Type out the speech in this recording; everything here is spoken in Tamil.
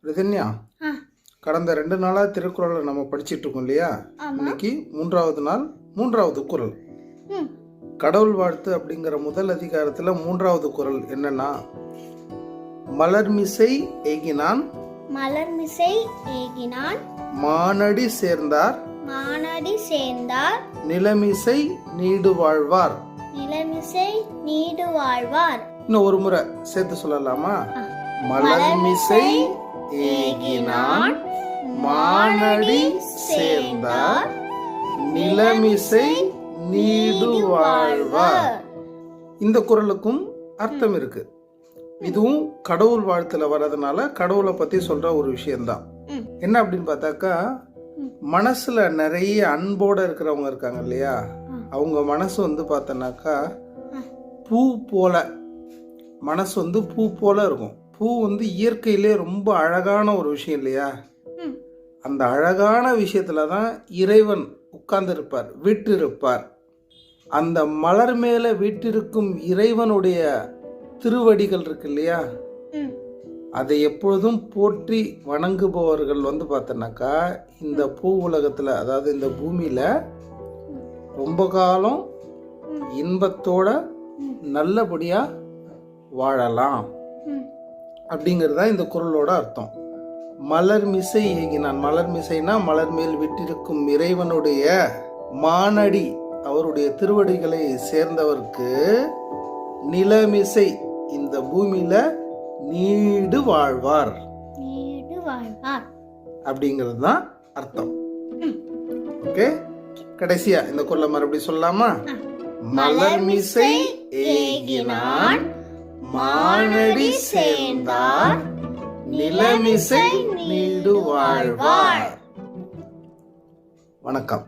ரிதன்யா, கடந்த 2 நாளாக திருக்குறளை நம்ம படிச்சுட்டு இருக்கோம் இல்லையா? இன்னைக்கு 3வது நாள் 3வது குறள். கடவுள் வாழ்த்து அப்படிங்கிற முதல் அதிகாரத்தில் 3வது குறள் என்னன்னா, மலர்மிசை ஏகினான் மானடி சேர்ந்தார் நிலமிசை நீடு வாழ்வார். இன்னும் ஒரு முறை சேர்த்து சொல்லலாமா? மலர்மிசை ஏகினான் மானடி சேர்ந்தார் நிலமிசை நீடு வாழ்வார். இந்த குறளுக்கும் அர்த்தம் இருக்கு. இதுவும் கடவுள் வாழ்த்துல வர்றதுனால கடவுளை பத்தி சொல்ற ஒரு விஷயம்தான். என்ன அப்படின்னு பார்த்தாக்கா, மனசுல நிறைய அன்போட இருக்கிறவங்க இருக்காங்க இல்லையா? அவங்க மனசு பார்த்தனாக்கா பூ போல, மனசு பூ போல இருக்கும். பூ இயற்கையிலே ரொம்ப அழகான ஒரு விஷயம் இல்லையா? அந்த அழகான விஷயத்துல தான் இறைவன் உட்கார்ந்து இருப்பார், வீட்டு இருப்பார். அந்த மலர் மேல வீட்டிருக்கும் இறைவனுடைய திருவடிகள் இருக்கு இல்லையா? அதை எப்பொழுதும் போற்றி வணங்குபவர்கள் பார்த்தனாக்கா இந்த பூ உலகத்துல, அதாவது இந்த பூமியில ரொம்ப காலம் இன்பத்தோட நல்லபடியா வாழலாம் அப்படிங்கிறதா இந்த குறளோட அர்த்தம். மலர் மிசை ஏகினான். மலர் மிசைனா மலர் மேல் விட்டிருக்கும் இறைவனுடைய மானடி, அவருடைய திருவடிகளை சேர்ந்தவருக்கு நிலமிசை, இந்த பூமியில நீடு வாழ்வார் அப்படிங்கிறது தான் அர்த்தம். ஓகே, கடைசியா இந்த குறளை மறுபடியும் சொல்லலாமா? மலர்மிசை ஏகினான் மானடி சேர்ந்தார் நிலமிசை நீடு வாழ்வார். வணக்கம்.